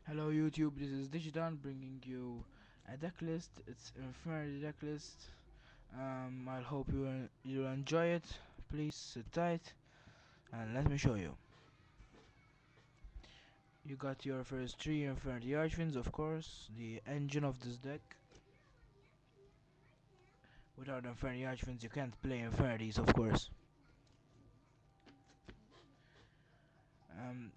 Hello YouTube, this is Digital bringing you a deck list. It's Infernity deck list. I hope you'll enjoy it. Please sit tight and let me show you. You got your first three Infernity Archfiends, of course, the engine of this deck. Without Infernity Archfiends you can't play Infernities, of course.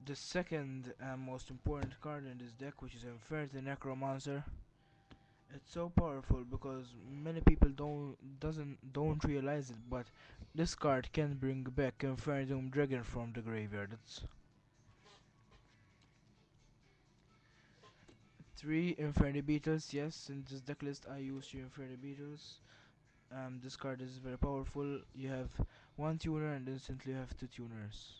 The second most important card in this deck, which is Infernity Necromancer. It's so powerful because many people don't realize it, but this card can bring back Infernum Dragon from the graveyard. It's three Inferni Beetles. Yes, in this deck list I use three Inferni Beetles. This card is very powerful. You have one tuner and instantly you have two tuners.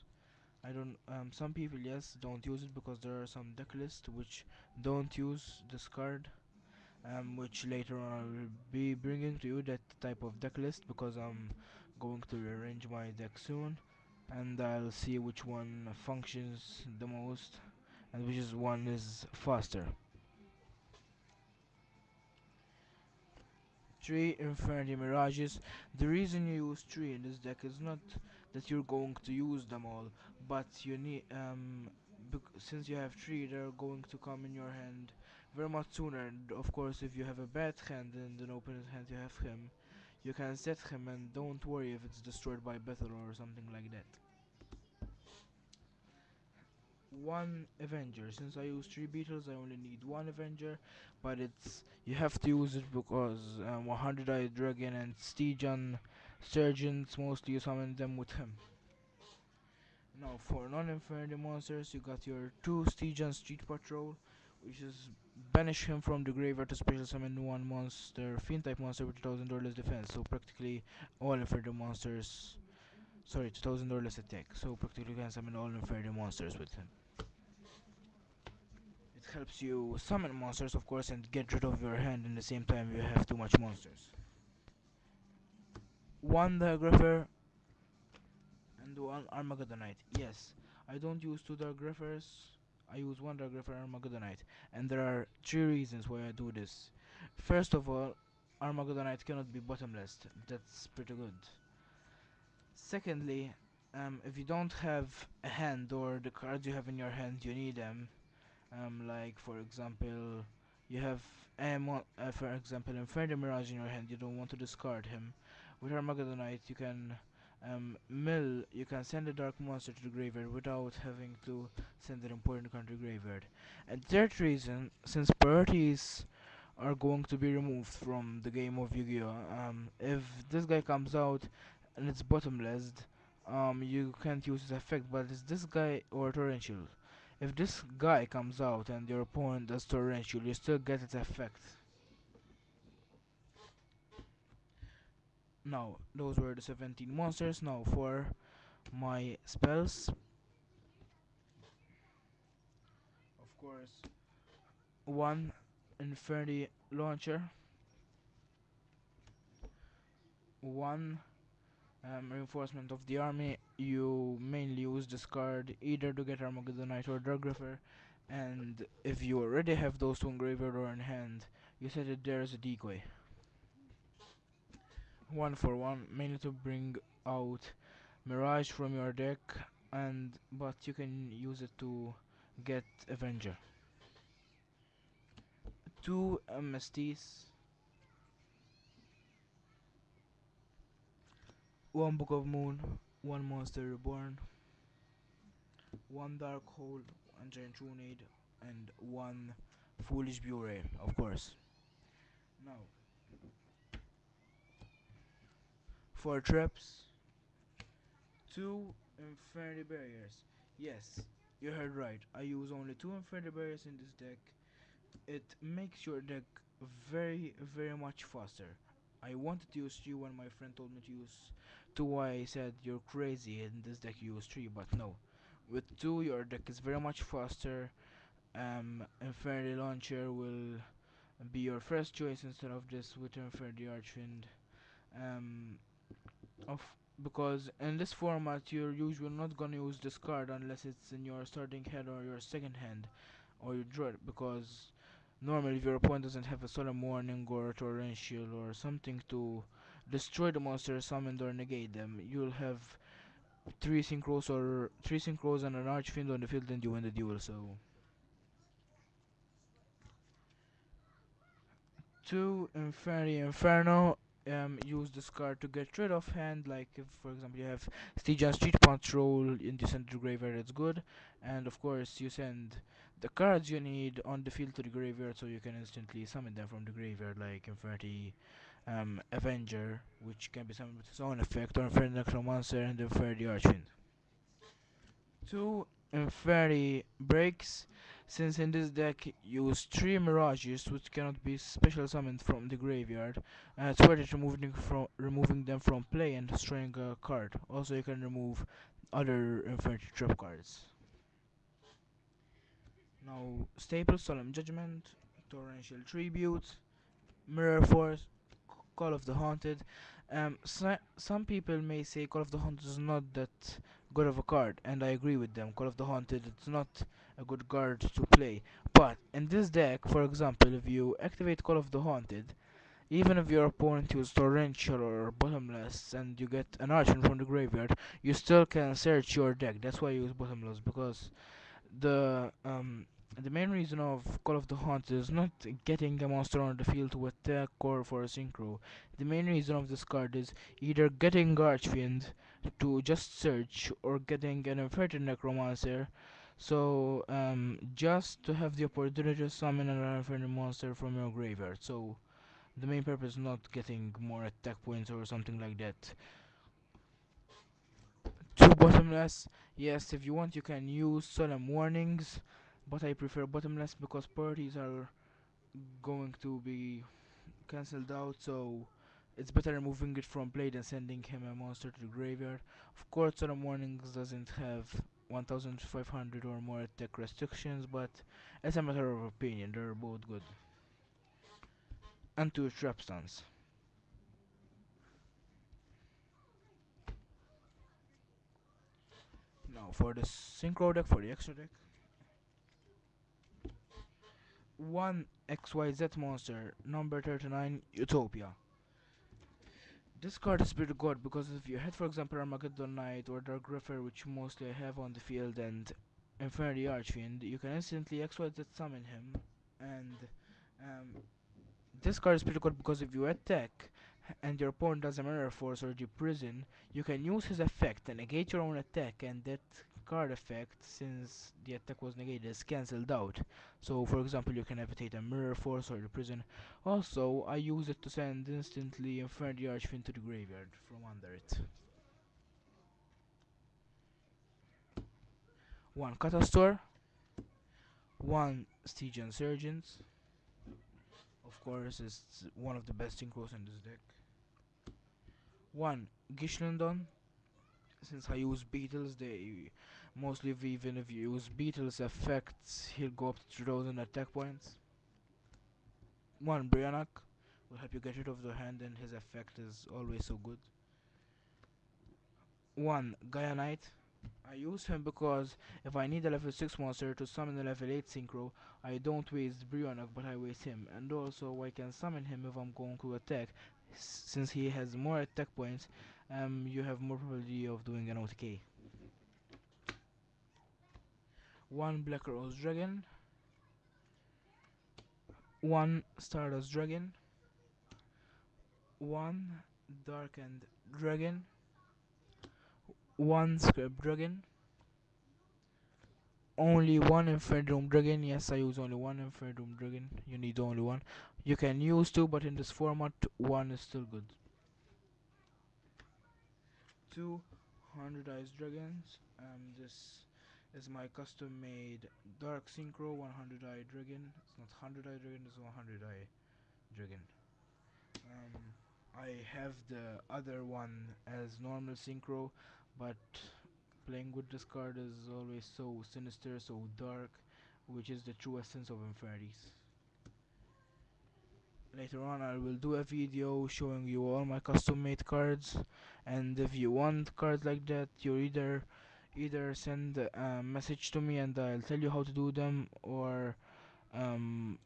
I don't. Some people yes don't use it because there are some deck lists which don't use this card. Which later on I will be bringing to you that type of deck list because I'm going to rearrange my deck soon, and I'll see which one functions the most and which is one is faster. Three Infinity Mirages. The reason you use three in this deck is not that you're going to use them all, but you need since you have three, they're going to come in your hand very much sooner. And of course, if you have a bad hand and an open hand, you have him. You can set him, and don't worry if it's destroyed by battle or something like that. One Avenger. Since I use three Beetles, I only need one Avenger, but it's you have to use it because 100-eyed Dragon and Stygian Surgeons, mostly you summon them with him. Now for non-infinity monsters, you got your two Stygian Street Patrol, which is banish him from the graveyard to special summon one monster, fiend type monster with 2000 or less defense. So practically all infinity monsters. Sorry, 2000 or less attack. So practically you can summon all infinity monsters with him. It helps you summon monsters, of course, and get rid of your hand in the same time you have too much monsters. One Diagrapher and one Armageddonite. Yes, I don't use two Diagraphers. I use one Diagrapher Armageddonite, and there are three reasons why I do this. First of all, Armageddonite cannot be bottomless. That's pretty good. Secondly, if you don't have a hand or the cards you have in your hand, you need them. Like for example, you have for example, Inferno Mirage in your hand. You don't want to discard him. With Armageddonite, you can you can send a dark monster to the graveyard without having to send an important card to the graveyard. And third reason, since priorities are going to be removed from the game of Yu-Gi-Oh! If this guy comes out and it's bottomless, you can't use his effect, but it's this guy or torrential. If this guy comes out and your opponent does torrential, you still get its effect. Now, those were the 17 monsters. Now for my spells, of course, one Infernity Launcher, one reinforcement of the army. You mainly use this card either to get Armageddonite or Dargriffer, and if you already have those two in graveyard or in hand, you set it there as a decoy. One for one, mainly to bring out Mirage from your deck, and but you can use it to get Avenger. Two MSTs, one Book of Moon, one Monster Reborn, one Dark Hole, one Giant Runade, and one Foolish Bure, of course. Now, for traps, two Infinity Barriers. Yes, you heard right. I use only two Infinity Barriers in this deck. It makes your deck very much faster. I wanted to use 3 when my friend told me to use 2. I said you're crazy, in this deck you use 3, but no. With 2 your deck is very much faster. Infinity Launcher will be your first choice instead of this with Infinity Archfiend. Um, of because in this format you're usually not gonna use this card unless it's in your starting hand or your second hand, or you draw it, because normally if your opponent doesn't have a solemn warning or torrential or something to destroy the monster summoned or negate them, you'll have three synchros and an archfiend on the field and you win the duel. So two Infernity Inferno. Use this card to get rid of hand, like if for example you have Stygian Street Patrol and you send to the graveyard, it's good. And of course you send the cards you need on the field to the graveyard so you can instantly summon them from the graveyard, like Infernity Avenger, which can be summoned with its own effect, or Infernity Necromancer and Infernity Archfiend. Two Inferi breaks, since in this deck use 3 Mirages which cannot be special summoned from the graveyard, it's worth it removing them from play and destroying a card. Also you can remove other Infinity trap cards. Now Staple, Solemn Judgment, Torrential Tribute, Mirror Force, Call of the Haunted. Some people may say Call of the Haunted is not that good of a card, and I agree with them. Call of the Haunted, it's not a good card to play. But in this deck, for example, if you activate Call of the Haunted, even if your opponent uses Torrential or Bottomless and you get an Archon from the graveyard, you still can search your deck. That's why I use Bottomless, because the um the main reason of Call of the Hunt is not getting a monster on the field to attack or for a synchro. The main reason of this card is either getting Archfiend to just search or getting an Infernal Necromancer. So just to have the opportunity to summon an Infernal monster from your graveyard. So the main purpose is not getting more attack points or something like that. Two bottomless. Yes, if you want, you can use solemn warnings, but I prefer bottomless because parties are going to be cancelled out, so it's better removing it from play than sending him a monster to the graveyard. Of course, solemn warnings doesn't have 1500 or more attack restrictions, but it's a matter of opinion, they're both good. And two trap stance. Now, for the synchro deck, for the extra deck, one XYZ monster, number 39, Utopia. This card is pretty good because if you had, for example, Armageddon Knight or Dark Griffer, which mostly I have on the field, and Infinity Archfiend, you can instantly XYZ summon him. And um, this card is pretty good because if you attack and your opponent does a Mirror Force or the Prison, you can use his effect and negate your own attack, and that card effect, since the attack was negated, is cancelled out. So, for example, you can evitate a Mirror Force or the Prison. Also, I use it to send instantly Infinity Archfiend to the graveyard from under it. One Catastor, one Stygian Surgeons. Of course, it's one of the best synchros in this deck. One Gishlendon. Since I use Beetles, they mostly even if you use Beetles effects, he'll go up to 3000 attack points. One Brianak will help you get rid of the hand, and his effect is always so good. One Gaia Knight. I use him because if I need a level 6 monster to summon a level 8 synchro, I don't waste Brianak but I waste him, and also I can summon him if I'm going to attack. Since he has more attack points, you have more probability of doing an OTK. One Black Rose Dragon, one Stardust Dragon, one Darkened Dragon, one Scrap Dragon, only one Infernal Dragon. Yes, I use only one Infernal Dragon. You need only one. You can use two, but in this format, one is still good. Two 100 Eyes Dragons. This is my custom made Dark Synchro 100 Eye Dragon. It's not 100 Eye Dragon, it's 100 Eye Dragon. I have the other one as normal synchro, but playing with this card is always so sinister, so dark, which is the true essence of Infernity. Later on I will do a video showing you all my custom made cards, and if you want cards like that, Either send a message to me and I'll tell you how to do them, or um,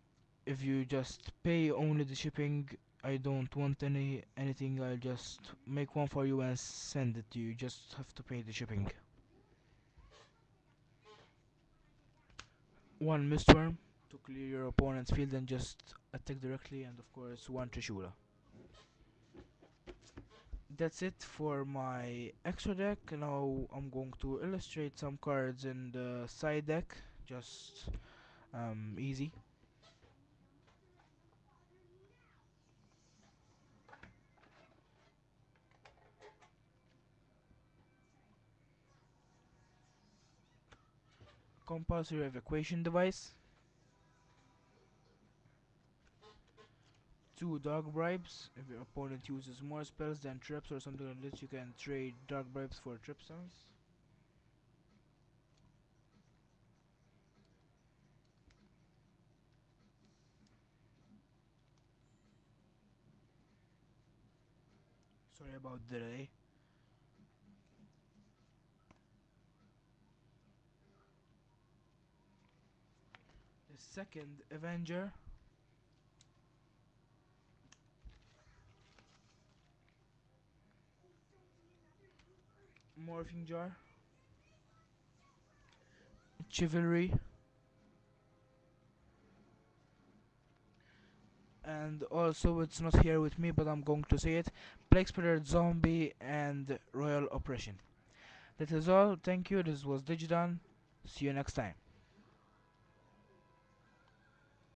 if you just pay only the shipping, I don't want anything. I'll just make one for you and send it to you. You just have to pay the shipping. One Mistworm to clear your opponent's field and just attack directly, and of course one Trishula. That's it for my extra deck. Now I'm going to illustrate some cards in the side deck. Just easy. Compulsory evacuation device. Two dark bribes. If your opponent uses more spells than traps or something like this, you can trade dark bribes for trip stones. Sorry about the delay. The second Avenger. Morphing jar. Chivalry. And also, it's not here with me, but I'm going to say it: Plague Spirit, Zombie, and Royal Oppression. That is all. Thank you. This was Digidan. See you next time.